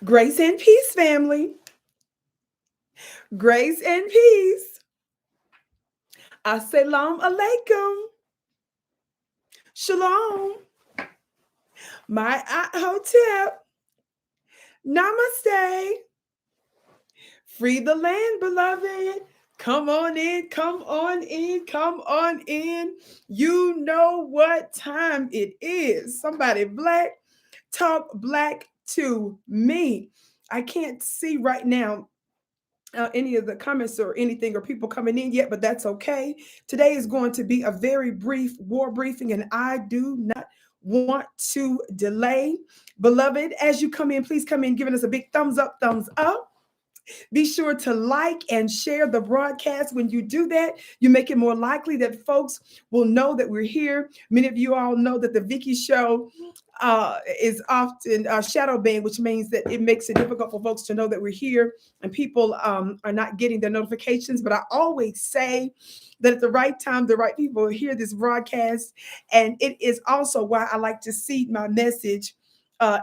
Grace and peace, family. Grace and peace. Assalamu alaikum. Shalom. My hotep. Namaste. Free the land, beloved. Come on in, come on in, come on in. You know what time it is. Somebody black, talk black to me. I can't see right now any of the comments or anything or people coming in yet, but that's okay. Today is going to be a very brief war briefing, and I do not want to delay. Beloved, as you come in, please come in giving us a big thumbs up, thumbs up. Be sure to like and share the broadcast. When you do that, you make it more likely that folks will know that we're here. Many of you all know that the Vicki show is often shadow banned, which means that it makes it difficult for folks to know that we're here, and people are not getting their notifications. But I always say that at the right time, the right people will hear this broadcast. And it is also why I like to seed my message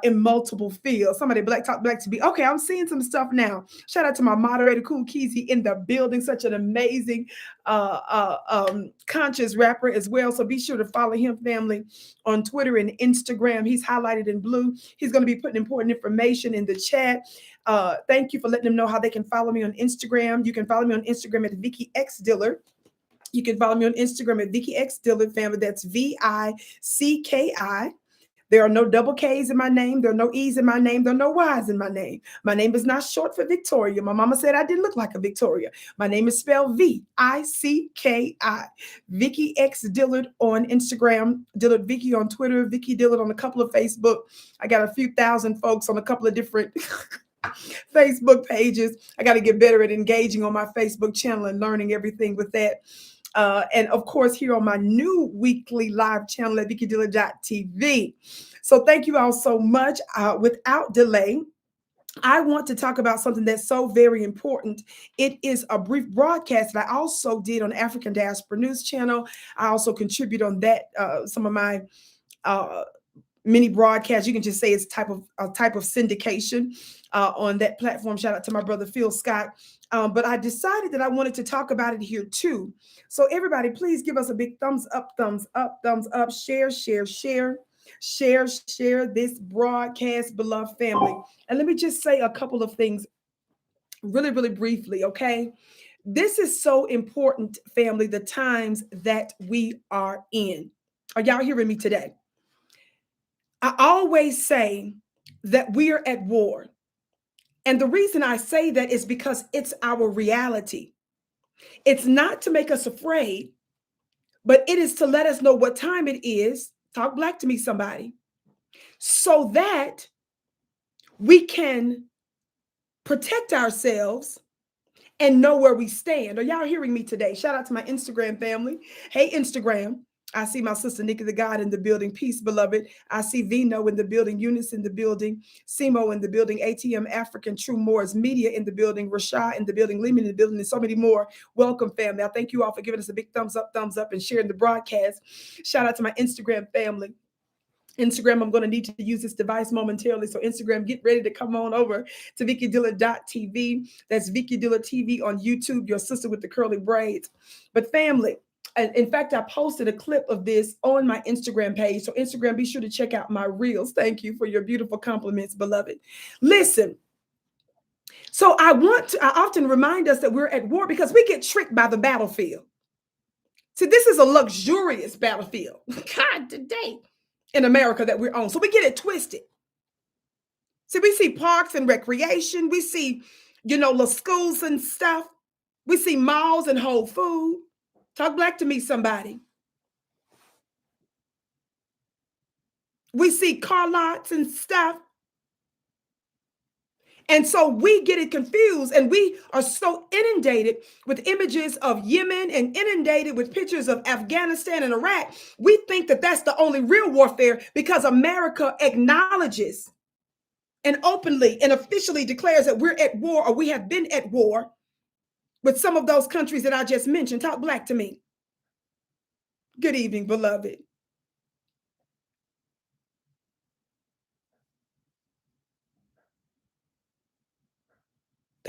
in multiple fields. Somebody black talk black to be. Okay, I'm seeing some stuff now. Shout out to my moderator, Cool Keezy, in the building. Such an amazing conscious rapper as well. So be sure to follow him, family, on Twitter and Instagram. He's highlighted in blue. He's going to be putting important information in the chat. Thank you for letting them know how they can follow me on Instagram. You can follow me on Instagram at Vicki x Dillard. You can follow me on Instagram at Vicki x Dillard, family. That's VICKI. There are no double K's in my name. There are no E's in my name. There are no Y's in my name. My name is not short for Victoria. My mama said I didn't look like a Victoria. My name is spelled VICKI. Vicki X Dillard on Instagram. Dillard Vicki on Twitter. Vicki Dillard on a couple of Facebook. I got a few thousand folks on a couple of different Facebook pages. I got to get better at engaging on my Facebook channel and learning everything with that. And of course, here on my new weekly live channel at VickiDillard.tv. So thank you all so much. Without delay, I want to talk about something that's so very important. It is a brief broadcast that I also did on African Diaspora News Channel. I also contribute on that, some of my mini broadcasts. You can just say it's a type of syndication on that platform. Shout out to my brother Phil Scott. But I decided that I wanted to talk about it here too. So everybody, please give us a big thumbs up, thumbs up, thumbs up. Share, share, share, share, share this broadcast, beloved family. And let me just say a couple of things really, really briefly, okay? This is so important, family, the times that we are in. Are y'all hearing me today? I always say that we are at war. And the reason I say that is because it's our reality. It's not to make us afraid, but it is to let us know what time it is. Talk black to me, somebody. So that we can protect ourselves and know where we stand. Are y'all hearing me today? Shout out to my Instagram family. Hey, Instagram. I see my sister Nikki the God in the building. Peace, beloved. I see Vino in the building, Eunice in the building, Simo in the building, ATM African True Moors Media in the building, Rashad in the building, Lehman in the building, and so many more. Welcome, family. I thank you all for giving us a big thumbs up, and sharing the broadcast. Shout out to my Instagram family. Instagram, I'm going to need to use this device momentarily. So Instagram, get ready to come on over to VickiDillard.tv. That's Vicki Dillard TV on YouTube, your sister with the curly braids. But family, in fact, I posted a clip of this on my Instagram page. So Instagram, be sure to check out my reels. Thank you for your beautiful compliments, beloved. Listen. So I often remind us that we're at war because we get tricked by the battlefield. See, this is a luxurious battlefield. God, today in America that we're on. So we get it twisted. See, we see parks and recreation. We see, little schools and stuff. We see malls and Whole Food. Talk black to me, somebody. We see car lots and stuff. And so we get it confused, and we are so inundated with images of Yemen and inundated with pictures of Afghanistan and Iraq. We think that that's the only real warfare because America acknowledges and openly and officially declares that we're at war, or we have been at war with some of those countries that I just mentioned. Talk black to me. Good evening, beloved.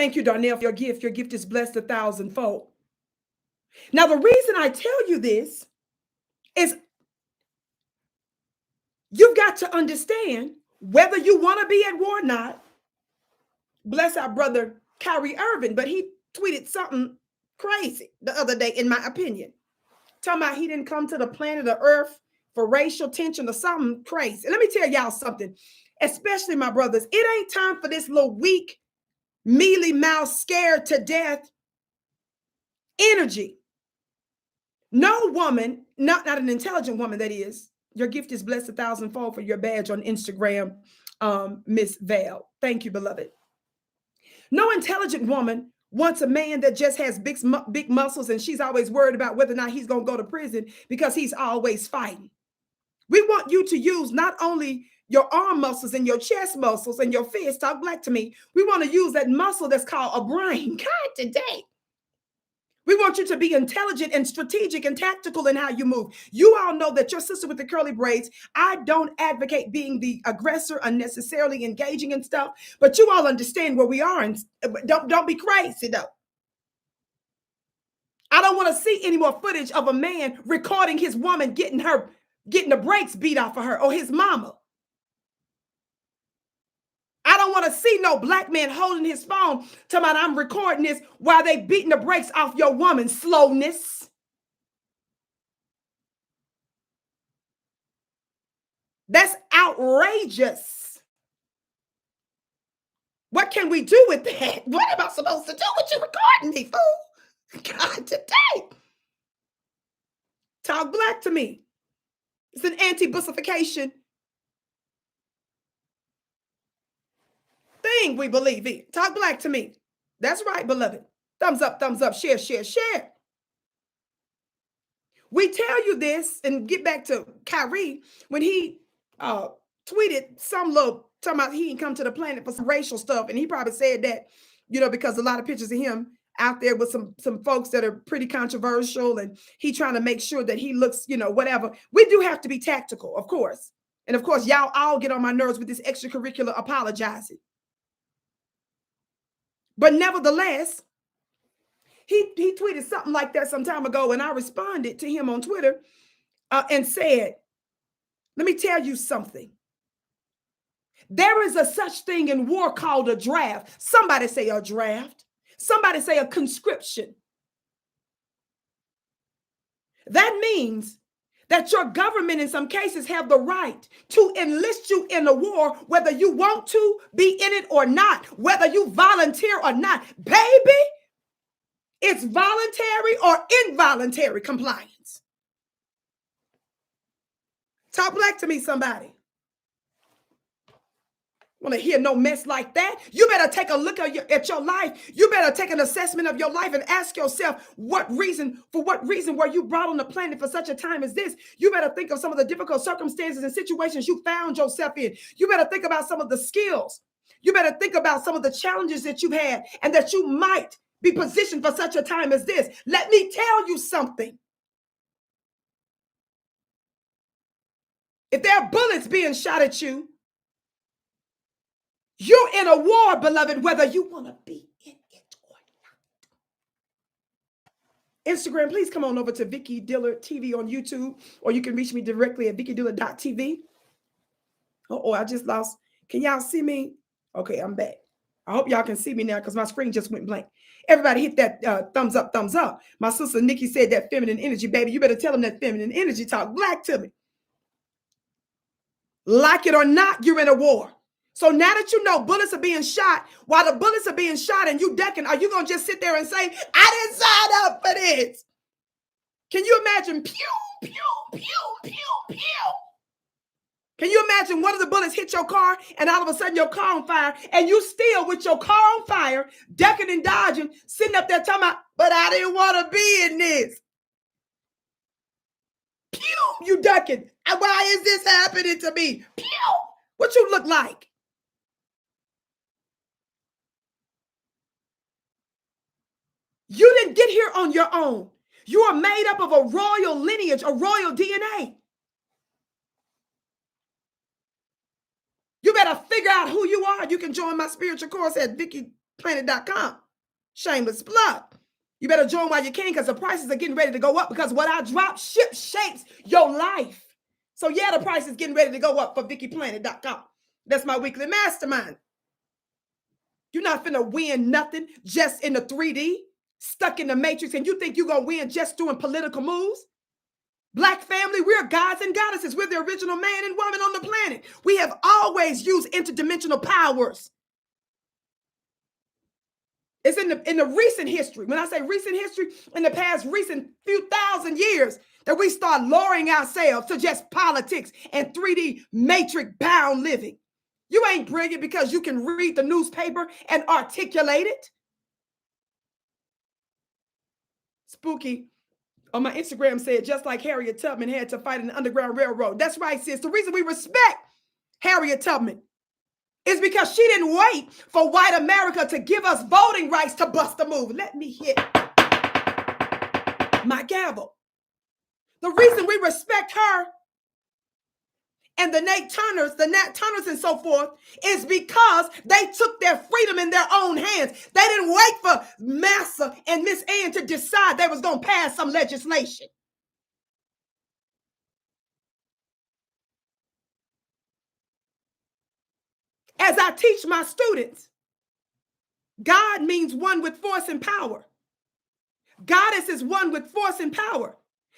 Thank you, Darnell, for your gift. Your gift is blessed 1,000-fold. Now, the reason I tell you this is you've got to understand whether you want to be at war or not. Bless our brother Kyrie Irving, but he tweeted something crazy the other day, in my opinion. Talking about he didn't come to the planet of Earth for racial tension or something crazy. And let me tell y'all something, especially my brothers. It ain't time for this little weak, mealy mouth, scared to death energy. No woman, not an intelligent woman, that is. Your gift is blessed 1,000-fold for your badge on Instagram, Miss Val. Thank you, beloved. No intelligent woman wants a man that just has big muscles and she's always worried about whether or not he's going to go to prison because he's always fighting. We want you to use not only your arm muscles and your chest muscles and your fist. Talk black to me. We want to use that muscle that's called a brain. God, today. We want you to be intelligent and strategic and tactical in how you move. You all know that your sister with the curly braids, I don't advocate being the aggressor, unnecessarily engaging in stuff, but you all understand where we are, and don't be crazy though. I don't want to see any more footage of a man recording his woman getting the brakes beat off of her, or his mama. I don't want to see no black man holding his phone talking about I'm recording this while they beating the brakes off your woman's slowness. That's outrageous. What can we do with that? What am I supposed to do with you recording me, fool? God, today. Talk black to me. It's an anti-bussification thing we believe in. Talk black to me. That's right, beloved. Thumbs up, share, share, share. We tell you this, and get back to Kyrie when he tweeted some little talking about he didn't come to the planet for some racial stuff, and he probably said that, because a lot of pictures of him out there with some folks that are pretty controversial, and he trying to make sure that he looks, whatever. We do have to be tactical, of course. And of course, y'all all get on my nerves with this extracurricular apologizing. But nevertheless, he tweeted something like that some time ago, and I responded to him on Twitter and said, let me tell you something. There is a such thing in war called a draft. Somebody say a draft. Somebody say a conscription. That means that your government in some cases have the right to enlist you in a war, whether you want to be in it or not, whether you volunteer or not. Baby, it's voluntary or involuntary compliance. Talk black to me, somebody. Want to hear no mess like that? You better take a look at your life. You better take an assessment of your life and ask yourself, for what reason were you brought on the planet for such a time as this? You better think of some of the difficult circumstances and situations you found yourself in. You better think about some of the skills. You better think about some of the challenges that you've had and that you might be positioned for such a time as this. Let me tell you something. If there are bullets being shot at you, you're in a war, beloved, whether you want to be in it or not. Instagram, please come on over to Vicki Dillard TV on YouTube, or you can reach me directly at vickydillard.tv. Oh, I just lost. Can y'all see me? Okay, I'm back. I hope y'all can see me now because my screen just went blank. Everybody hit that thumbs up, thumbs up. My sister Nikki said that feminine energy, baby. You better tell them that feminine energy. Talk black to me. Like it or not, you're in a war. So now that you know bullets are being shot, while the bullets are being shot and you ducking, are you going to just sit there and say, I didn't sign up for this? Can you imagine? Pew, pew, pew, pew, pew. Can you imagine one of the bullets hit your car and all of a sudden your car on fire, and you still with your car on fire, ducking and dodging, sitting up there talking about, but I didn't want to be in this. Pew, you ducking. Why is this happening to me? Pew, what you look like? You didn't get here on your own. You are made up of a royal lineage, a royal DNA. You better figure out who you are. You can join my spiritual course at Vicki VickiPlanet.com. Shameless plug. You better join while you can because the prices are getting ready to go up because what I drop shapes your life. So yeah, the price is getting ready to go up for VickiPlanet.com. That's my weekly mastermind. You're not finna win nothing just in the 3D, stuck in the matrix, and you think you're gonna win just doing political moves? Black family, we're gods and goddesses. We're the original man and woman on the planet. We have always used interdimensional powers. It's in the recent history. When I say recent history, in the past recent few thousand years, that we start lowering ourselves to just politics and 3D matrix bound living. You ain't brilliant because you can read the newspaper and articulate it. Spooky on my Instagram said, just like Harriet Tubman had to fight in the Underground Railroad. That's right, sis. The reason we respect Harriet Tubman is because she didn't wait for white America to give us voting rights to bust a move. Let me hit my gavel. The reason we respect her and the Nat Turners and so forth is because they took their freedom in their own hands. They didn't wait for Massa and Miss Ann to decide they was going to pass some legislation. As I teach my students, God means one with force and power. Goddess is one with force and power.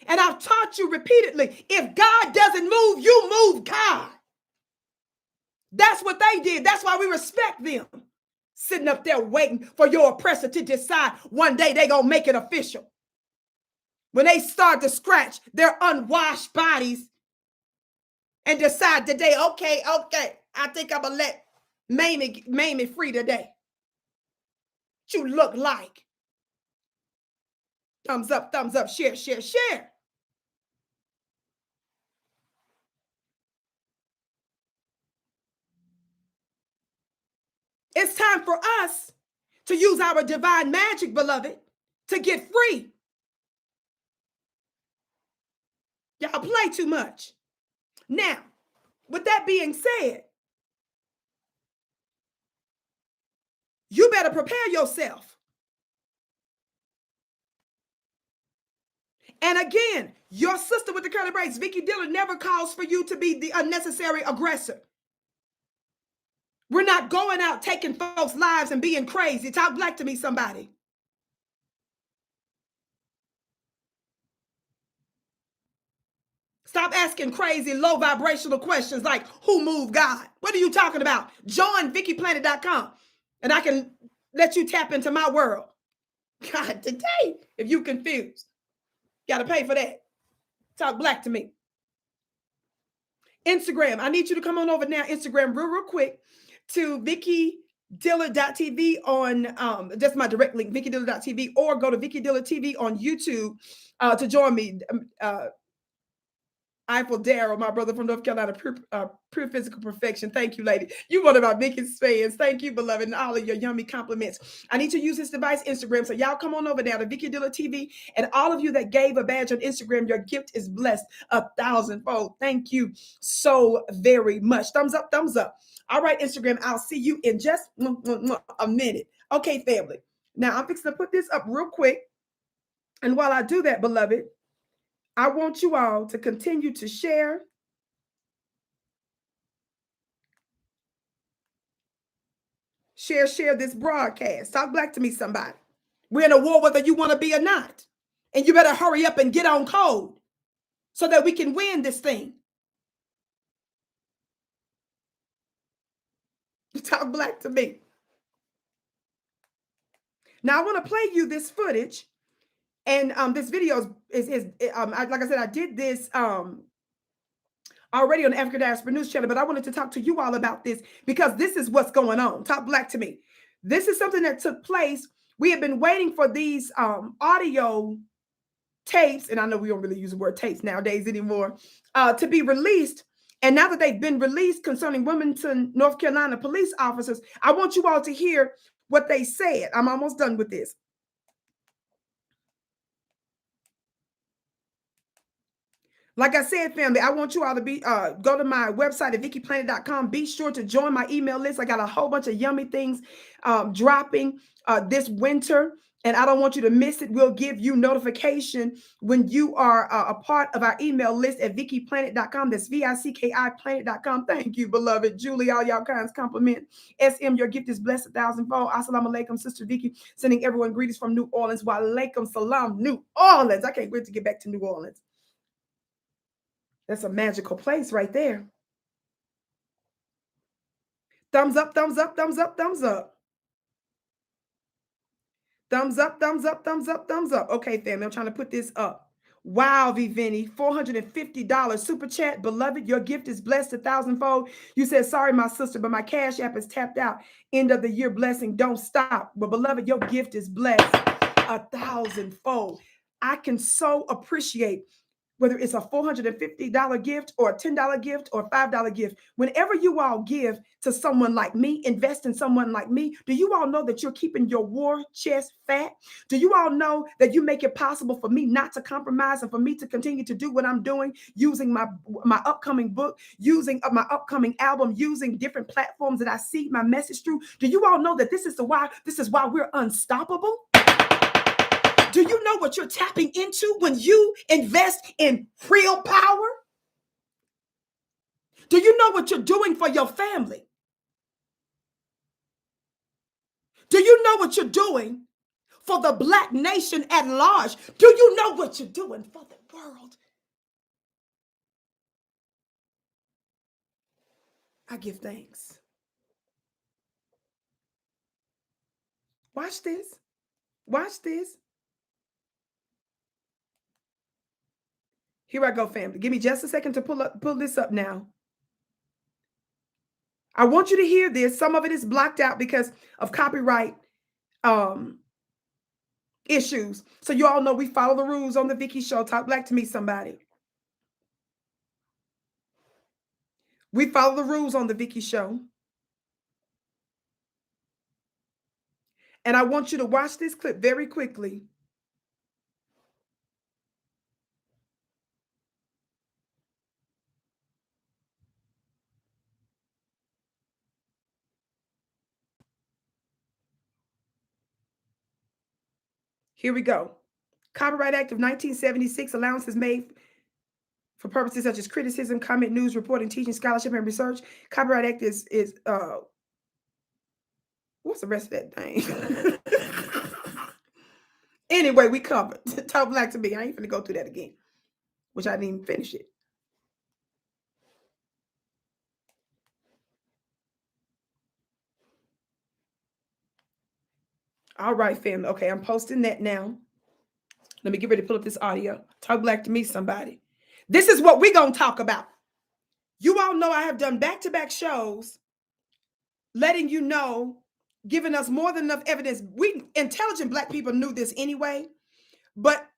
And I've taught you repeatedly, if God doesn't move, you move God. That's what they did. That's why we respect them. Sitting up there waiting for your oppressor to decide one day they're going to make it official. When they start to scratch their unwashed bodies and decide today, okay, I think I'm going to let Mamie free today. What you look like? Thumbs up, share, share, share. It's time for us to use our divine magic, beloved, to get free. Y'all play too much. Now, with that being said, you better prepare yourself. And again, your sister with the curly braids, Vicki Dillard, never calls for you to be the unnecessary aggressor. We're not going out taking folks' lives and being crazy. Talk black to me, somebody. Stop asking crazy, low vibrational questions like, who moved God? What are you talking about? Join VickiPlanet.com and I can let you tap into my world. God, today, if you confused, got to pay for that. Talk black to me. Instagram, I need you to come on over now, Instagram, real quick, to VickiDillard.tv on, that's my direct link, VickiDillard.tv, or go to Vicki Dillard TV on YouTube to join me. Eiffel Darrow, my brother from North Carolina, pure physical perfection. Thank you, lady. You one of my biggest fans. Thank you, beloved, and all of your yummy compliments. I need to use this device, Instagram, so y'all come on over now to Vicki Dillard TV, and all of you that gave a badge on Instagram, your gift is blessed 1,000-fold. Thank you so very much. Thumbs up, thumbs up. All right, Instagram, I'll see you in just a minute. Okay, family. Now, I'm fixing to put this up real quick, and while I do that, beloved, I want you all to continue to share. Share this broadcast. Talk black to me, somebody. We're in a war whether you want to be or not. And you better hurry up and get on code so that we can win this thing. Talk black to me. Now, I want to play you this footage. And this video is like I said, I did this already on the African Diaspora News Channel, but I wanted to talk to you all about this because this is what's going on. Talk black to me. This is something that took place. We have been waiting for these audio tapes, and I know we don't really use the word tapes nowadays anymore, to be released. And now that they've been released concerning Wilmington, North Carolina police officers, I want you all to hear what they said. I'm almost done with this. Like I said, family, I want you all to be go to my website at VickiPlanet.com. Be sure to join my email list. I got a whole bunch of yummy things dropping this winter, and I don't want you to miss it. We'll give you notification when you are a part of our email list at VickiPlanet.com. That's VICKI Planet.com. Thank you, beloved Julie. All y'all kinds compliment. SM, your gift is blessed 1,000-fold. Assalamu alaikum, Sister Vicki. Sending everyone greetings from New Orleans. Wa alaikum salam, New Orleans. I can't wait to get back to New Orleans. That's a magical place right there. Thumbs up, thumbs up, thumbs up, thumbs up. Thumbs up, thumbs up, thumbs up, thumbs up. Okay, family, I'm trying to put this up. Wow, Vivini, $450 super chat. Beloved, your gift is blessed 1,000-fold. You said, sorry, my sister, but my Cash App is tapped out. End of the year blessing. Don't stop. But beloved, your gift is blessed 1,000-fold. I can so appreciate whether it's a $450 gift or a $10 gift or a $5 gift. Whenever you all give to someone like me, invest in someone like me, do you all know that you're keeping your war chest fat? Do you all know that you make it possible for me not to compromise and for me to continue to do what I'm doing, using my upcoming book, using my upcoming album, using different platforms that I see my message through? Do you all know that this is why we're unstoppable? Do you know what you're tapping into when you invest in real power? Do you know what you're doing for your family? Do you know what you're doing for the Black nation at large? Do you know what you're doing for the world? I give thanks. Watch this. Watch this. Here I go, family. Give me just a second to pull this up now. I want you to hear this. Some of it is blocked out because of copyright issues. So you all know we follow the rules on the Vicki Show. Talk black to me, somebody. We follow the rules on the Vicki Show. And I want you to watch this clip very quickly. Here we go. Copyright Act of 1976, allowances made for purposes such as criticism, comment, news, reporting, teaching, scholarship, and research. Copyright Act is what's the rest of that thing? Anyway, we covered. Talk black to me. I ain't finna go through that again, which I didn't even finish it. All right, family. Okay, I'm posting that now. Let me get ready to pull up this audio. Talk black to me, somebody. This is what we're going to talk about. You all know I have done back-to-back shows letting you know, giving us more than enough evidence. We intelligent Black people knew this anyway, but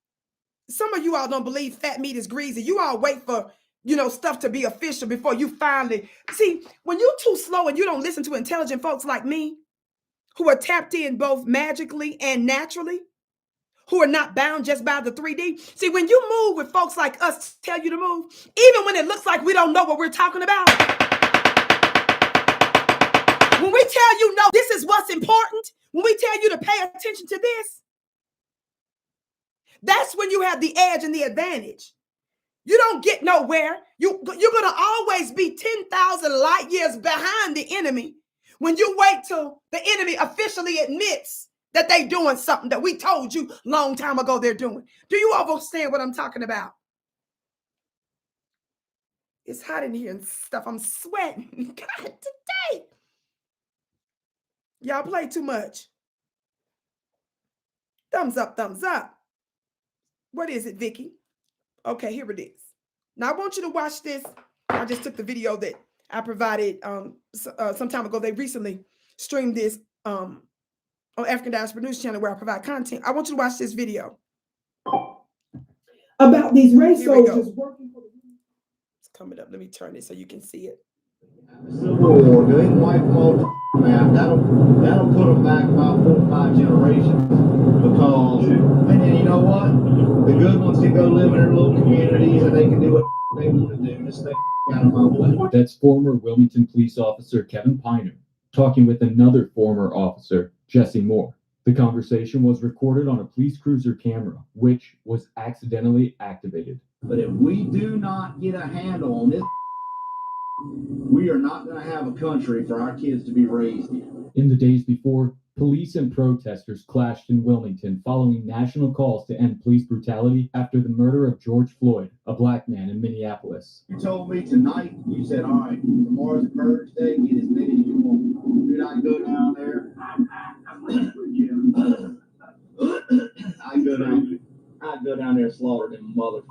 some of you all don't believe fat meat is greasy. You all wait for, stuff to be official before you finally see. When you're too slow and you don't listen to intelligent folks like me, who are tapped in both magically and naturally, who are not bound just by the 3D. See, when you move with folks like us tell you to move, even when it looks like we don't know what we're talking about, when we tell you, no, this is what's important, when we tell you to pay attention to this, that's when you have the edge and the advantage. You don't get nowhere. You're going to always be 10,000 light years behind the enemy when you wait till the enemy officially admits that they're doing something that we told you long time ago they're doing. Do you understand what I'm talking about? It's hot in here and stuff. I'm sweating. God, today. Y'all play too much. Thumbs up, thumbs up. What is it, Vicki? Okay, here it is. Now, I want you to watch this. I just took the video that I provided some time ago. They recently streamed this on African Diaspora News Channel where I provide content. I want you to watch this video about these race soldiers working for the... It's coming up. Let me turn it so you can see it. Civil War, go ahead and wipe them off the map. That'll put them back about 4 or 5 generations. Because, and you know what? The good ones can go live in their little communities and they can do it. they want to do. Just stay out of my way. That's former Wilmington police officer Kevin Piner talking with another former officer, Jesse Moore. The conversation was recorded on a police cruiser camera, which was accidentally activated. But if we do not get a handle on this, we are not going to have a country for our kids to be raised in. In the days before, police and protesters clashed in Wilmington following national calls to end police brutality after the murder of George Floyd, a black man in Minneapolis. You told me tonight, you said, all right, tomorrow's a purge day, get as many as you want. Do not go down there. I go down there and slaughter them motherfuckers.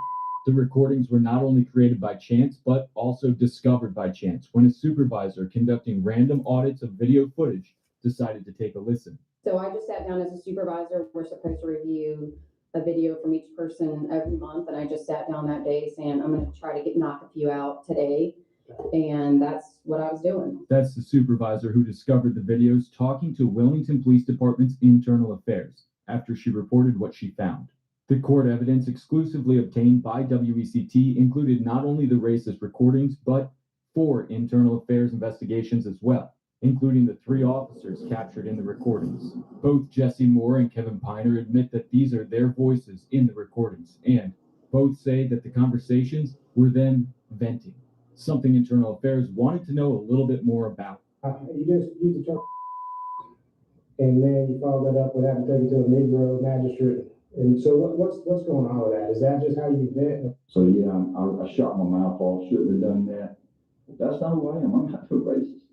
The recordings were not only created by chance, but also discovered by chance when a supervisor conducting random audits of video footage decided to take a listen. So I just sat down as a supervisor. We're supposed to review a video from each person every month. And I just sat down that day saying, I'm going to try to knock a few out today. And that's what I was doing. That's the supervisor who discovered the videos talking to Wilmington Police Department's internal affairs after she reported what she found. The court evidence exclusively obtained by WECT included not only the racist recordings, but 4 internal affairs investigations as well, including the 3 officers captured in the recordings. Both Jesse Moore and Kevin Piner admit that these are their voices in the recordings, and both say that the conversations were them venting, something internal affairs wanted to know a little bit more about. You just use the term, and then you follow that up with having to take it to a Negro magistrate. And so what's going on with that? Is that just how you vent? So yeah, I shot my mouth off. Shouldn't have done that. But that's not who I am. I'm not a racist.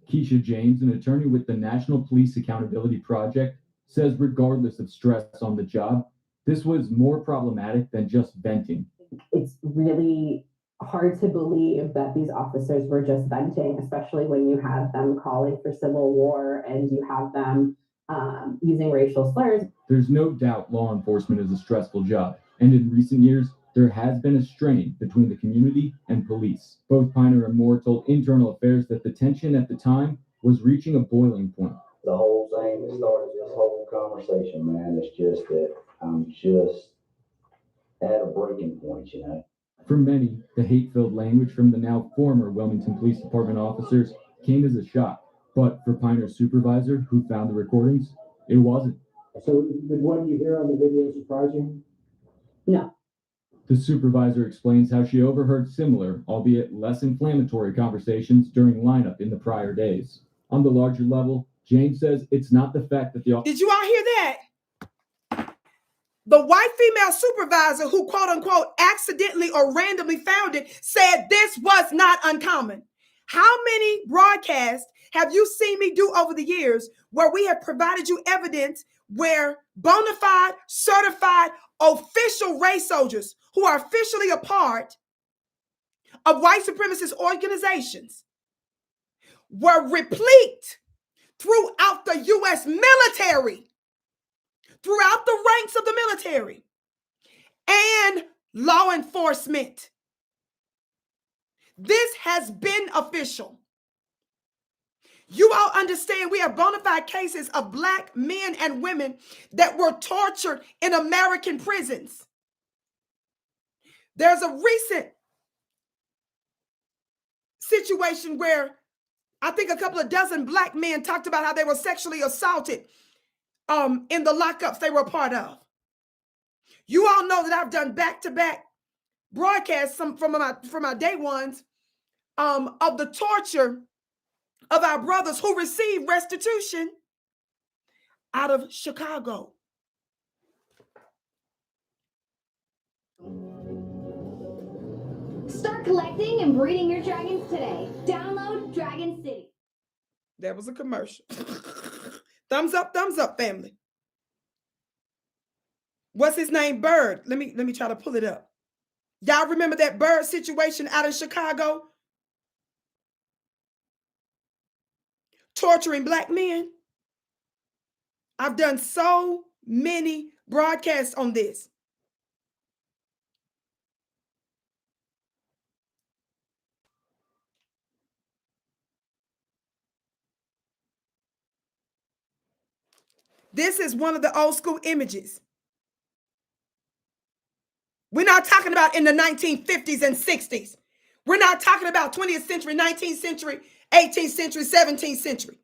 Keisha James, an attorney with the National Police Accountability Project, says regardless of stress on the job, this was more problematic than just venting. It's really hard to believe that these officers were just venting, especially when you have them calling for civil war and you have them using racial slurs. There's no doubt law enforcement is a stressful job, and in recent years, there has been a strain between the community and police. Both Piner and Moore told Internal Affairs that the tension at the time was reaching a boiling point. The whole thing that started this whole conversation, man, is just that I'm just at a breaking point, you know. For many, the hate-filled language from the now former Wilmington Police Department officers came as a shock. But for Piner's supervisor, who found the recordings, it wasn't. So did what you hear on the video surprise you? No. The supervisor explains how she overheard similar, albeit less inflammatory conversations during lineup in the prior days. On the larger level, James says it's not the fact that the... Did you all hear that? The white female supervisor who quote unquote accidentally or randomly found it said this was not uncommon. How many broadcasts have you seen me do over the years where we have provided you evidence where bona fide, certified, official race soldiers who are officially a part of white supremacist organizations were replete throughout the U.S. military, throughout the ranks of the military and law enforcement? This has been official. You all understand we have bona fide cases of Black men and women that were tortured in American prisons. There's a recent situation where I think a couple of dozen Black men talked about how they were sexually assaulted in the lockups they were a part of. You all know that I've done back-to-back broadcasts from my day ones of the torture of our brothers who received restitution out of Chicago. Start collecting and breeding your dragons today. Download Dragon City. That was a commercial. Thumbs up, family. What's his name? Bird. Let me try to pull it up. Y'all remember that Bird situation out in Chicago? Torturing Black men. I've done so many broadcasts on this. This is one of the old school images. We're not talking about in the 1950s and 60s. We're not talking about 20th century, 19th century, 18th century, 17th century.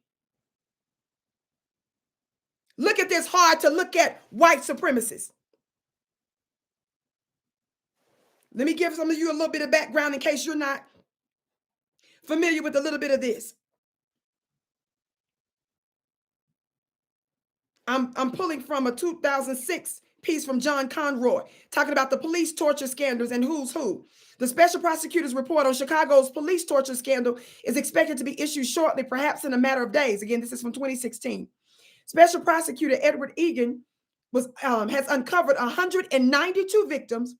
Look at this hard to look at white supremacists. Let me give some of you a little bit of background in case you're not familiar with a little bit of this. I'm pulling from a 2006 piece from John Conroy talking about the police torture scandals and who's who. The special prosecutor's report on Chicago's police torture scandal is expected to be issued shortly, perhaps in a matter of days. Again, this is from 2016. Special prosecutor Edward Egan has uncovered 192 victims,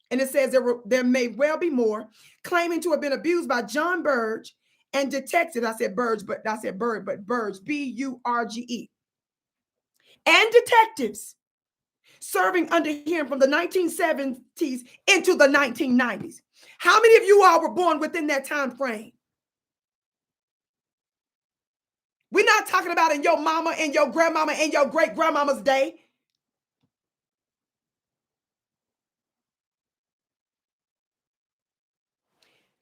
and it says there may well be more, claiming to have been abused by John Burge and detectives. I said Burge, but Burge, B-U-R-G-E. And detectives serving under him from the 1970s into the 1990s. How many of you all were born within that time frame? We're not talking about in your mama and your grandmama and your great grandmama's day.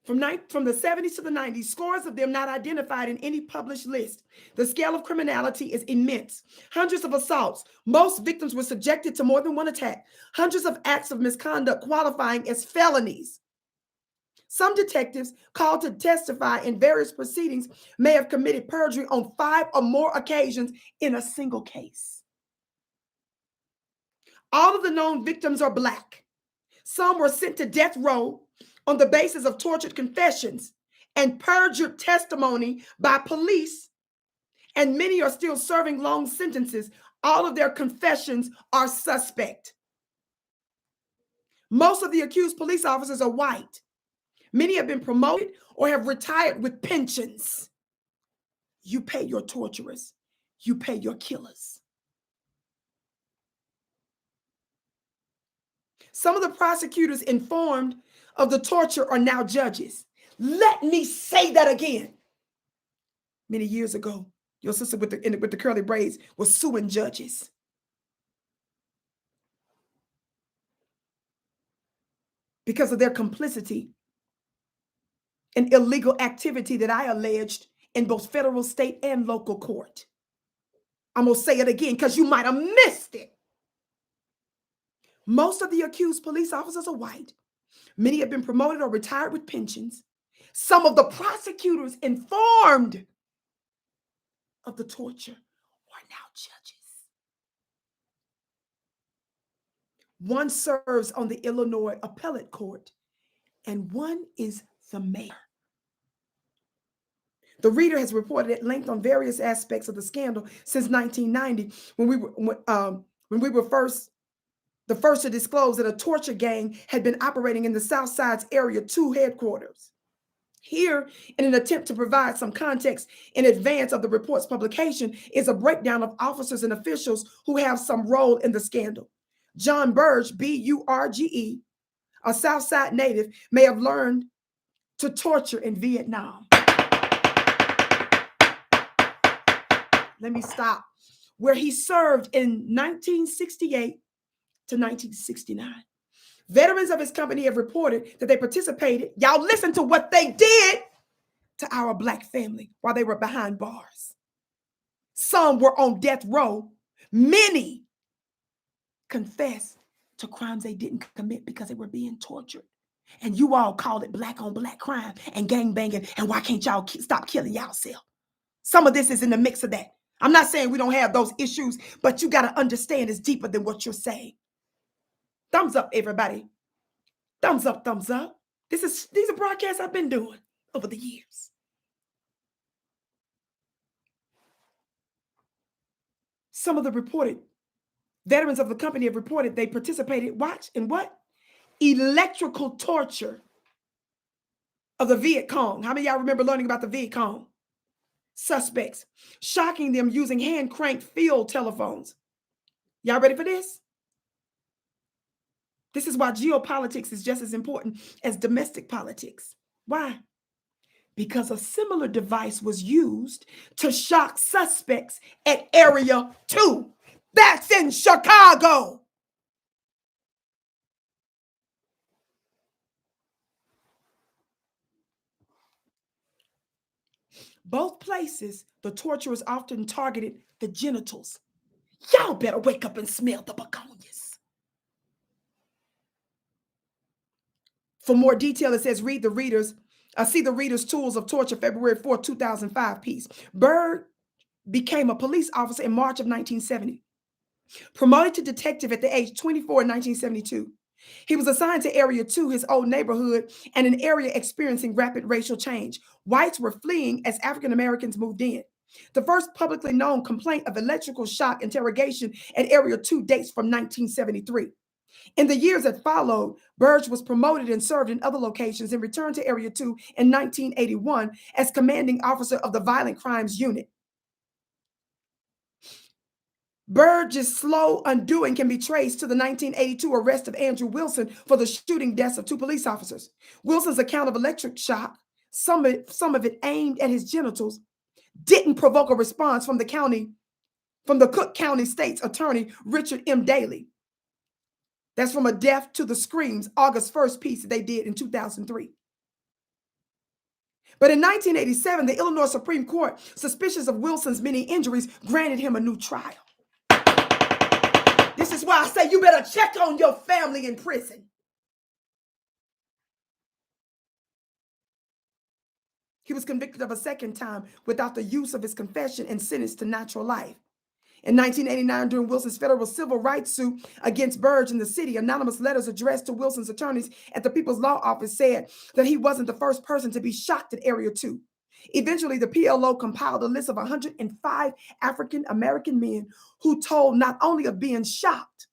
From the 70s to the 90s, scores of them not identified in any published list. The scale of criminality is immense. Hundreds of assaults. Most victims were subjected to more than one attack. Hundreds of acts of misconduct qualifying as felonies. Some detectives called to testify in various proceedings may have committed perjury on 5 or more occasions in a single case. All of the known victims are Black. Some were sent to death row on the basis of tortured confessions and perjured testimony by police, and many are still serving long sentences. All of their confessions are suspect. Most of the accused police officers are white. Many have been promoted or have retired with pensions. You pay your torturers. You pay your killers. Some of the prosecutors informed of the torture are now judges. Let me say that again. Many years ago, your sister with the curly braids was suing judges. Because of their complicity in illegal activity that I alleged in both federal, state, and local court. I'm going to say it again because you might have missed it. Most of the accused police officers are white. Many have been promoted or retired with pensions. Some of the prosecutors informed of the torture are now judges. One serves on the Illinois Appellate Court, and one is the mayor. The reader has reported at length on various aspects of the scandal since 1990, when we were the first to disclose that a torture gang had been operating in the South Side's Area 2 headquarters. Here, in an attempt to provide some context in advance of the report's publication, is a breakdown of officers and officials who have some role in the scandal. John Burge, B-U-R-G-E, a South Side native, may have learned to torture in Vietnam. Let me stop. Where he served in 1968 to 1969. Veterans of his company have reported that they participated. Y'all listen to what they did to our Black family while they were behind bars. Some were on death row. Many confessed to crimes they didn't commit because they were being tortured. And you all call it Black on Black crime and gang banging. And why can't y'all stop killing yourself? Some of this is in the mix of that. I'm not saying we don't have those issues, but you got to understand it's deeper than what you're saying. Thumbs up, everybody. Thumbs up, thumbs up. These are broadcasts I've been doing over the years. Some of the reported veterans of the company have reported they participated, watch, in what? Electrical torture of the Viet Cong. How many of y'all remember learning about the Viet Cong? Suspects, shocking them using hand-cranked field telephones. Y'all ready for this? This is why geopolitics is just as important as domestic politics. Why? Because a similar device was used to shock suspects at Area 2. That's in Chicago. Both places, the torturers often targeted the genitals. Y'all better wake up and smell the begonias. For more detail, it says see the reader's tools of torture, February 4, 2005 piece. Byrd became a police officer in March of 1970. Promoted to detective at the age 24 in 1972. He was assigned to Area 2, his old neighborhood, and an area experiencing rapid racial change. Whites were fleeing as African Americans moved in. The first publicly known complaint of electrical shock interrogation at Area 2 dates from 1973. In the years that followed, Burge was promoted and served in other locations and returned to Area 2 in 1981 as commanding officer of the Violent Crimes Unit. Burge's slow undoing can be traced to the 1982 arrest of Andrew Wilson for the shooting deaths of 2 police officers. Wilson's account of electric shock, some of it aimed at his genitals, didn't provoke a response from the Cook County State's Attorney Richard M. Daley. That's from A Death to the Screams, August 1st piece that they did in 2003. But in 1987, the Illinois Supreme Court, suspicious of Wilson's many injuries, granted him a new trial. This is why I say you better check on your family in prison. He was convicted of a second time without the use of his confession and sentenced to natural life. In 1989, during Wilson's federal civil rights suit against Burge in the city, anonymous letters addressed to Wilson's attorneys at the People's Law Office said that he wasn't the first person to be shocked at Area 2. Eventually, the PLO compiled a list of 105 African American men who told not only of being shocked,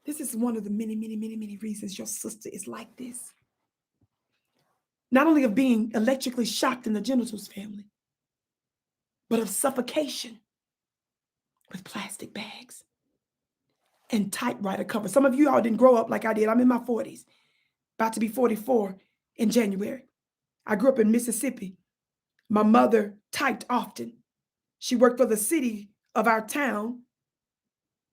this is one of the many, many, many, many reasons your sister is like this. Not only of being electrically shocked in the genitals, family, but of suffocation with plastic bags and typewriter covers. Some of you all didn't grow up like I did. I'm in my 40s, about to be 44 in January. I grew up in Mississippi. My mother typed often. She worked for the city of our town,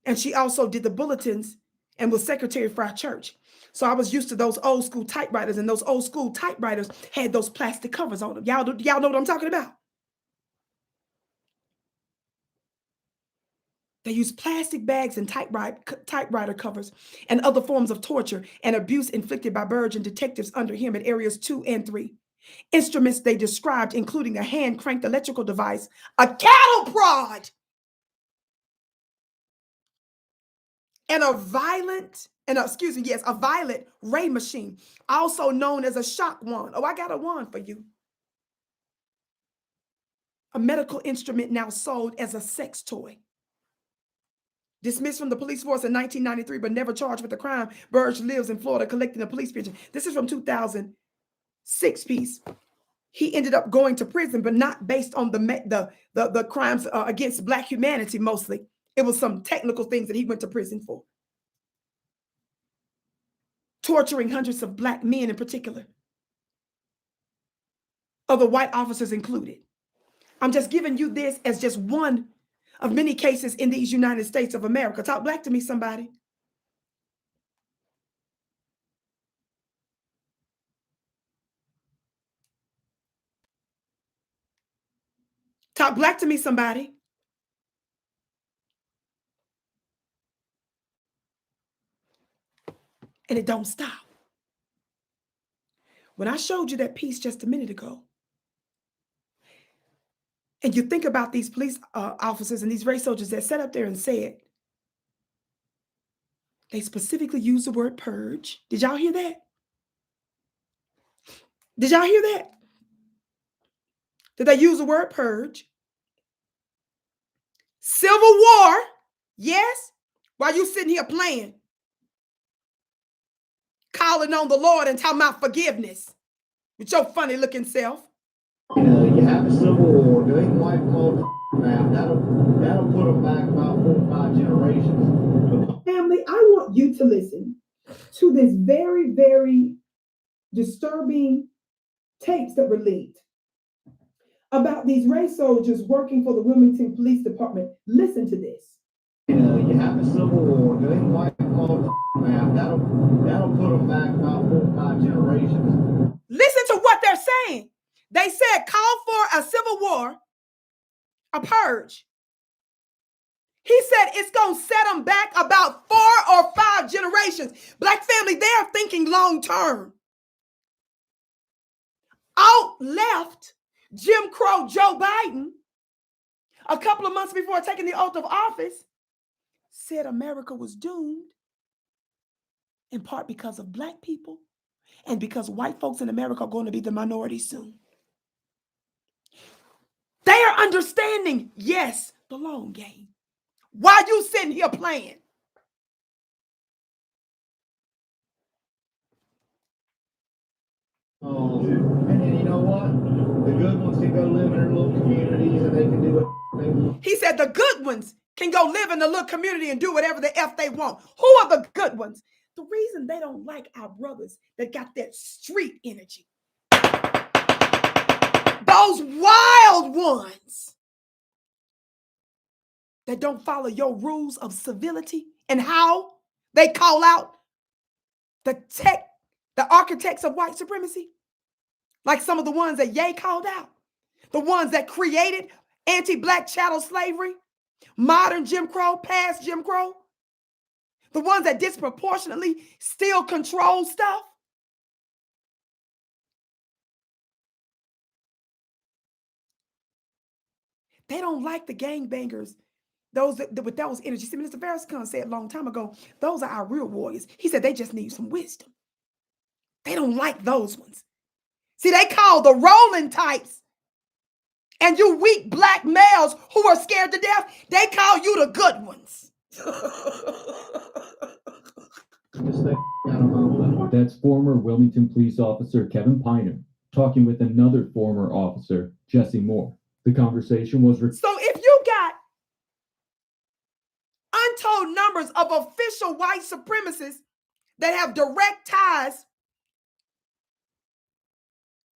and she also did the bulletins and was secretary for our church. So I was used to those old school typewriters, and those old school typewriters had those plastic covers on them. Y'all know what I'm talking about? They used plastic bags and typewriter covers and other forms of torture and abuse inflicted by Burge and detectives under him at areas 2 and 3. Instruments they described, including a hand-cranked electrical device, a cattle prod, and a violent ray machine, also known as a shock wand. Oh, I got a wand for you. A medical instrument now sold as a sex toy. Dismissed from the police force in 1993, but never charged with a crime, Burge lives in Florida collecting a police pension. This is from 2006 piece. He ended up going to prison, but not based on the crimes against Black humanity mostly. It was some technical things that he went to prison for. Torturing hundreds of Black men in particular. Other white officers included. I'm just giving you this as just one of many cases in these United States of America. Talk Black to me, somebody. Talk Black to me, somebody. And it don't stop. When I showed you that piece just a minute ago, and you think about these police officers and these race soldiers that sat up there and said, they specifically used the word purge. Did y'all hear that? Did y'all hear that? Did they use the word purge? Civil war, yes, while you sitting here playing, calling on the Lord and talking about forgiveness with your funny looking self. You have a civil war, they can wipe them all out. That'll put them back about 4 or 5 generations. Family, I want you to listen to this very, very disturbing tapes that were leaked about these race soldiers working for the Wilmington Police Department. Listen to this. You have a civil war, they can wipe them all man, that'll put them back about 4 or 5 generations. Listen to what they're saying. They said call for a civil war, a purge. He said it's going to set them back about 4 or 5 generations. Black family, they're thinking long term. Out left Jim Crow Joe Biden a couple of months before taking the oath of office, said America was doomed in part because of black people and because white folks in America are going to be the minority soon. They are understanding, yes, the long game. Why you sitting here playing? And then you know what? The good ones can go live in their little communities and they can do what they want. He said the good ones can go live in the little community and do whatever the F they want. Who are the good ones? The reason they don't like our brothers that got that street energy. Those wild ones that don't follow your rules of civility and how they call out the architects of white supremacy. Like some of the ones that Ye called out. The ones that created anti-black chattel slavery, modern Jim Crow, past Jim Crow. The ones that disproportionately still control stuff. They don't like the gangbangers, those with those energies. See, Mr. Farrakhan said a long time ago, those are our real warriors. He said they just need some wisdom. They don't like those ones. See, they call the rolling types and you weak black males who are scared to death, they call you the good ones. That's former Wilmington police officer Kevin Piner talking with another former officer, Jesse Moore. The conversation was so if you got untold numbers of official white supremacists that have direct ties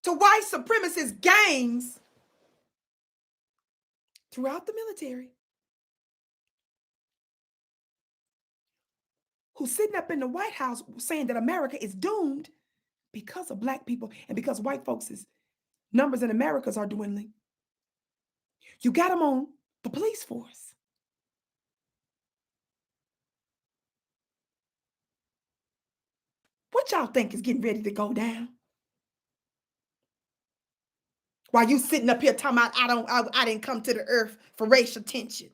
to white supremacist gangs throughout the military, who's sitting up in the White House saying that America is doomed because of black people and because white folks' numbers in America are dwindling. You got them on the police force. What y'all think is getting ready to go down? While you sitting up here talking about I didn't come to the earth for racial tension.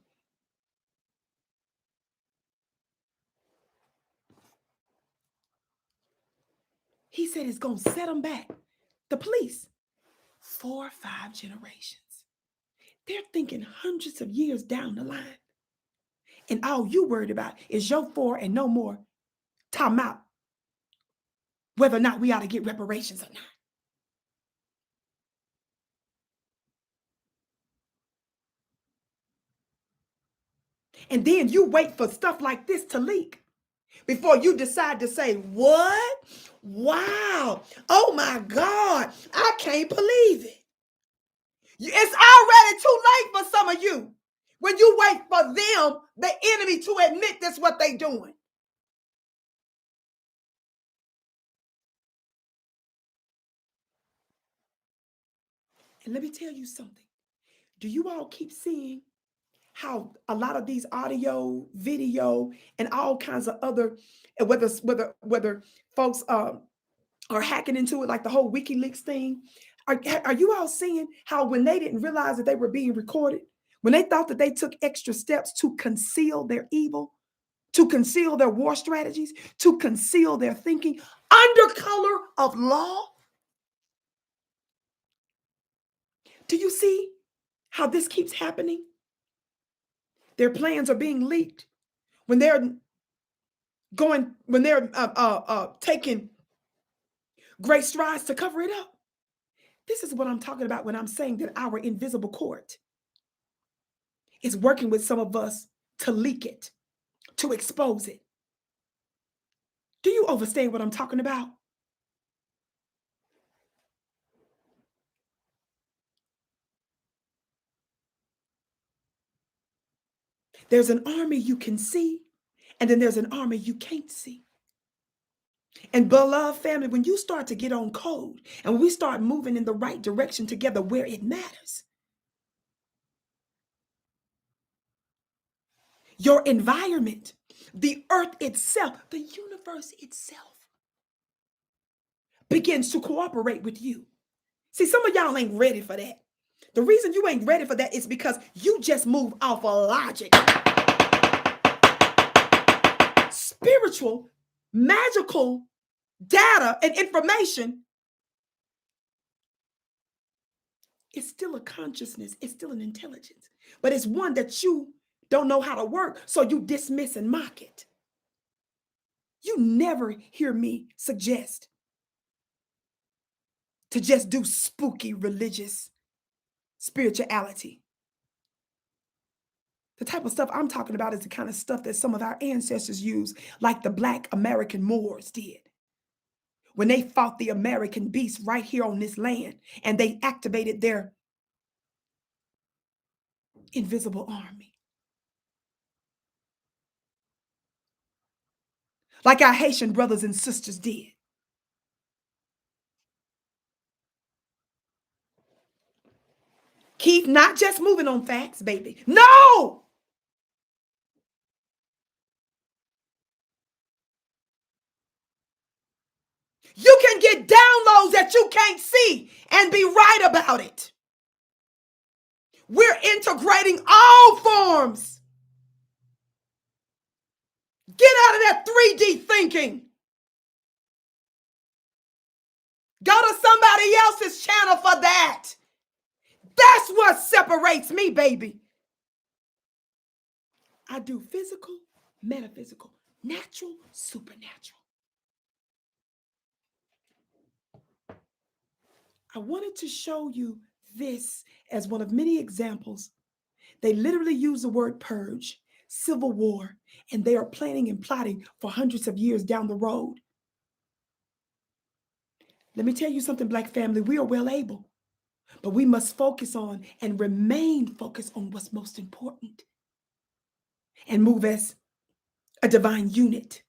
He said it's going to set them back. The police, 4 or 5 generations. They're thinking hundreds of years down the line. And all you worried about is your 4 and no more. Talking about whether or not we ought to get reparations or not. And then you wait for stuff like this to leak before you decide to say, what? Wow. Oh my God. I can't believe it. It's already too late for some of you. When you wait for them, the enemy, to admit that's what they're doing. And let me tell you something. Do you all keep seeing how a lot of these audio, video, and all kinds of other, whether folks are hacking into it, like the whole WikiLeaks thing? Are you all seeing how when they didn't realize that they were being recorded, when they thought that they took extra steps to conceal their evil, to conceal their war strategies, to conceal their thinking under color of law? Do you see how this keeps happening? Their plans are being leaked when they're taking great strides to cover it up. This is what I'm talking about when I'm saying that our invisible court is working with some of us to leak it, to expose it. Do you understand what I'm talking about? There's an army you can see, and then there's an army you can't see. And beloved family, when you start to get on code and we start moving in the right direction together where it matters, your environment, the earth itself, the universe itself begins to cooperate with you. See, some of y'all ain't ready for that. The reason you ain't ready for that is because you just move off of logic. Spiritual, magical data and information is still a consciousness. It's still an intelligence, but it's one that you don't know how to work, so you dismiss and mock it. You never hear me suggest to just do spooky religious spirituality. The type of stuff I'm talking about is the kind of stuff that some of our ancestors used, like the Black American Moors did when they fought the American beast right here on this land, and they activated their invisible army. Like our Haitian brothers and sisters did. Keith, not just moving on facts, baby. No! You can get downloads that you can't see and be right about it. We're integrating all forms. Get out of that 3D thinking. Go to somebody else's channel for that. That's what separates me, baby. I do physical, metaphysical, natural, supernatural. I wanted to show you this as one of many examples. They literally use the word purge, civil war, and they are planning and plotting for hundreds of years down the road. Let me tell you something, Black family, we are well able, but we must focus on and remain focused on what's most important and move as a divine unit.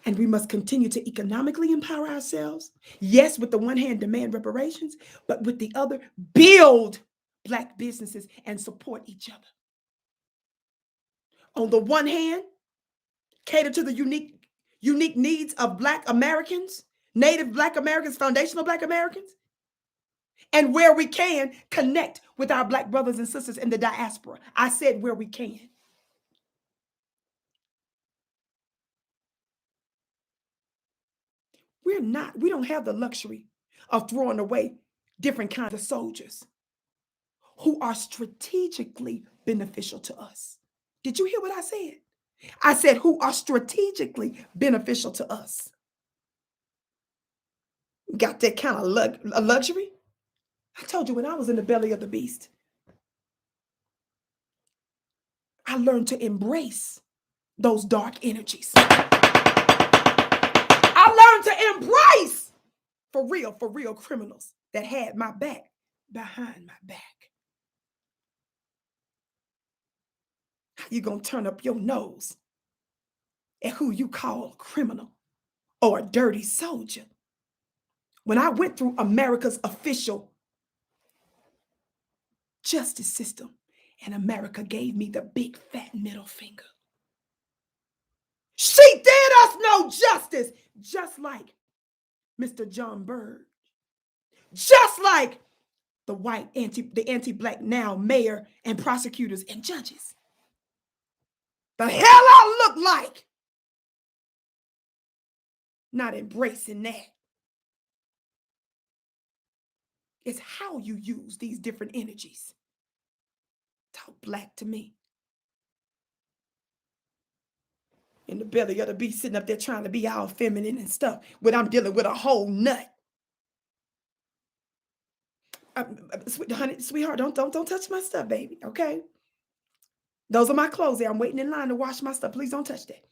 And we must continue to economically empower ourselves. Yes, with the one hand, demand reparations, but with the other, build Black businesses and support each other. On the one hand, cater to the unique needs of Black Americans, Native Black Americans, foundational Black Americans, and where we can, connect with our Black brothers and sisters in the diaspora. I said where we can. We don't have the luxury of throwing away different kinds of soldiers who are strategically beneficial to us. Did you hear what I said? I said who are strategically beneficial to us. Got that kind of luxury? I told you when I was in the belly of the beast, I learned to embrace those dark energies. I learned to embrace for real criminals that had my back behind my back. How you gonna turn up your nose at who you call a criminal or a dirty soldier? When I went through America's official justice system and America gave me the big fat middle finger. She did us no justice, just like Mr. John Bird, just like the anti-Black now mayor and prosecutors and judges. The hell I look like not embracing that. It's how you use these different energies. Talk Black to me. In the belly of the beast, sitting up there trying to be all feminine and stuff when I'm dealing with a whole nut. Sweetheart, don't touch my stuff, baby, okay? Those are my clothes there. I'm waiting in line to wash my stuff. Please don't touch that.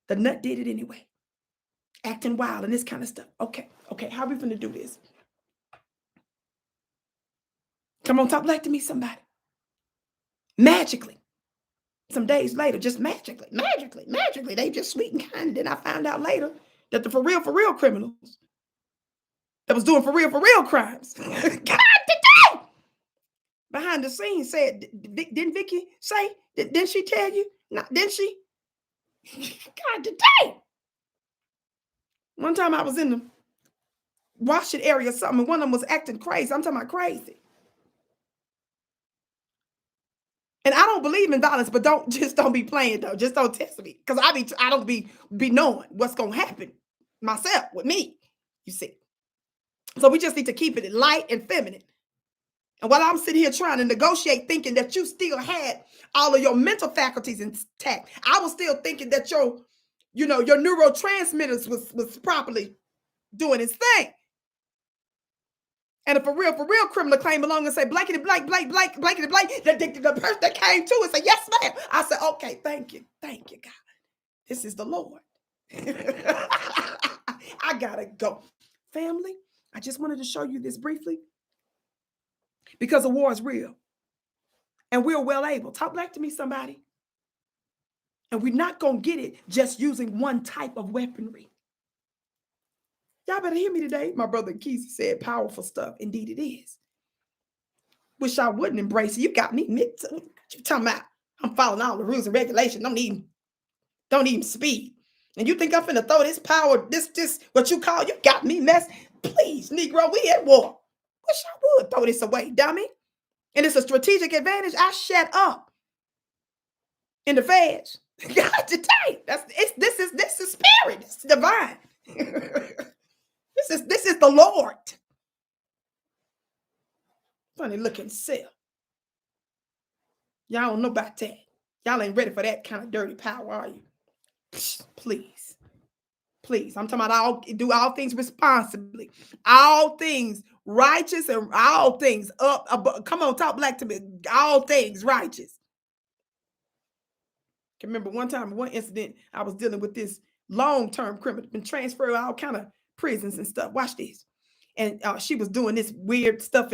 The nut did it anyway. Acting wild and this kind of stuff. Okay, how are we gonna do this? Come on, talk Black to me, somebody. Magically. Some days later, just magically, they just sweet and kind. And then I found out later that the for real criminals that was doing for real crimes. God today! Behind the scenes said, didn't Vicki say? Didn't she tell you? No, didn't she? God today! One time I was in the washing area or something, and one of them was acting crazy. I'm talking about crazy. And I don't believe in violence, but don't be playing though. Just don't test me. Because I don't be knowing what's gonna happen myself with me, you see. So we just need to keep it light and feminine. And while I'm sitting here trying to negotiate, thinking that you still had all of your mental faculties intact, I was still thinking that your neurotransmitters was properly doing its thing. And if a real criminal came along and say, blankety blank, blankety blank, the person that came to it said, yes, ma'am. I said, okay, thank you, God. This is the Lord. I gotta go. Family, I just wanted to show you this briefly because the war is real. And we're well able. Talk back to me, somebody. And we're not gonna get it just using one type of weaponry. Y'all better hear me today. My brother Keith said powerful stuff. Indeed it is. Wish I wouldn't embrace it. You got me mixed up. What you talking about? I'm following all the rules and regulations. Don't even speed. And you think I'm finna throw this power, this, what you call, you got me messed. Please, Negro, we at war. Wish I would throw this away, dummy. And it's a strategic advantage. I shut up in the feds. God today. This is spirit. This is divine. This is the Lord. Funny looking self. Y'all don't know about that. Y'all ain't ready for that kind of dirty power, are you? Please. I'm talking about do all things responsibly, all things righteous, and all things up. Come on, talk black to me. All things righteous. I can remember one incident, I was dealing with this long-term criminal, been transferred to all kind of prisons and stuff. Watch this. And she was doing this weird stuff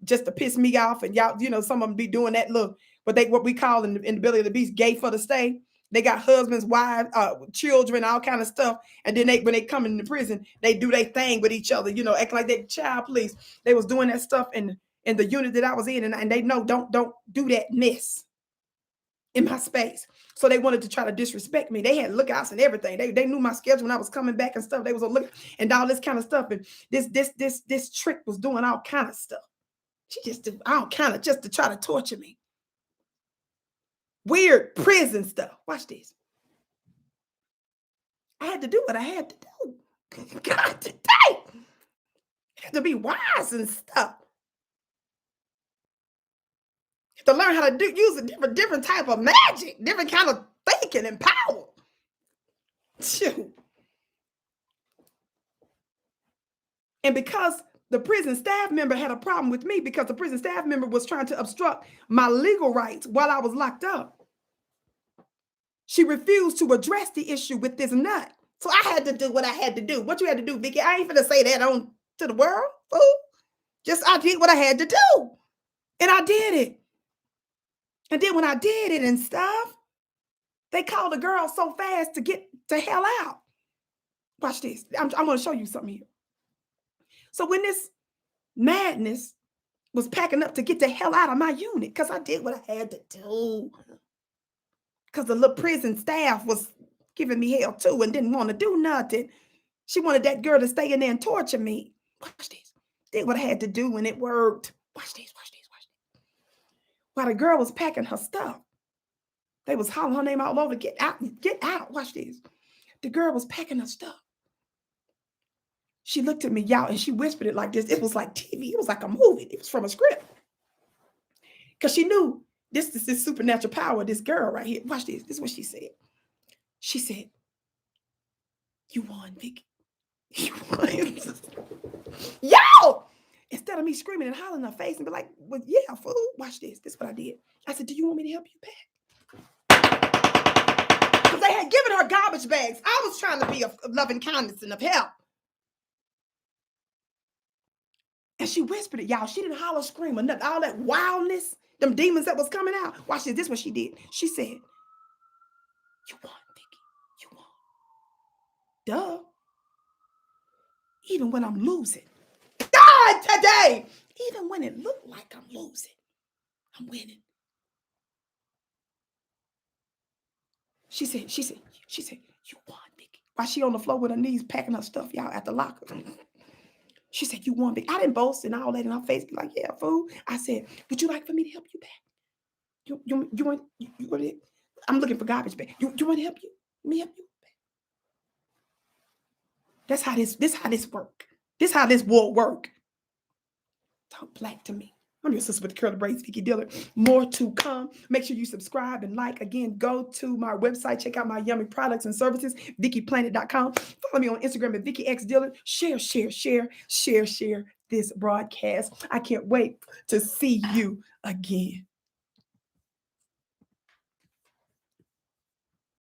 just to piss me off. And y'all, some of them be doing that look, what we call in the belly of the beast, gay for the stay. They got husbands, wives, children, all kind of stuff. And then when they come into prison, they do their thing with each other, acting like they child police. They was doing that stuff in the unit that I was in, and they know don't do that mess in my space. So they wanted to try to disrespect me. They had lookouts and everything. They knew my schedule when I was coming back and stuff. They was on look and all this kind of stuff. And this trick was doing all kind of stuff. She just did all kind of just to try to torture me. Weird prison stuff. Watch this. I had to do what I had to do. God, today. I had to be wise and stuff. To learn how to use a different type of magic, different kind of thinking and power. Shoot. And because the prison staff member had a problem with me, because the prison staff member was trying to obstruct my legal rights while I was locked up, she refused to address the issue with this nut. So I had to do what I had to do. What you had to do, Vicki? I ain't finna say that on to the world, fool. I did what I had to do. And I did it. And then when I did it and stuff, they called the girl so fast to get the hell out. Watch this. I'm going to show you something here. So when this madness was packing up to get the hell out of my unit, because I did what I had to do, because the little prison staff was giving me hell too and didn't want to do nothing. She wanted that girl to stay in there and torture me. Watch this. Did what I had to do and it worked. Watch this. While the girl was packing her stuff, they was hollering her name all over, get out. Watch this. The girl was packing her stuff. She looked at me, y'all, and she whispered it like this. It was like TV. It was like a movie. It was from a script. Because she knew this is this supernatural power, this girl right here. Watch this. This is what she said. She said, you won, Vicki. You won. Yo! Instead of me screaming and hollering in her face and be like, well, yeah, fool, watch this. This is what I did. I said, do you want me to help you pack? Because they had given her garbage bags. I was trying to be of loving kindness and of help. And she whispered it, y'all. She didn't holler, scream, or nothing. All that wildness, them demons that was coming out. Watch this. This is what she did. She said, you won, Vicki. You won. Duh. even when I'm losing. God, today, even when it looked like I'm losing, I'm winning. She said, you won, Vicki. While she on the floor with her knees packing her stuff, y'all, at the locker. She said, you won, Vicki. I didn't boast and all that in her face. Be like, yeah, fool. I said, would you like for me to help you back? You want it? I'm looking for garbage bag. You want to help you? Let me help you back. That's how this work. This how this will work. Talk black to me. I'm your sister with the curly braids, Vicki Dillard. More to come. Make sure you subscribe and like. Again, go to my website. Check out my yummy products and services, VickiPlanet.com. Follow me on Instagram at VickiXDillard. Share this broadcast. I can't wait to see you again.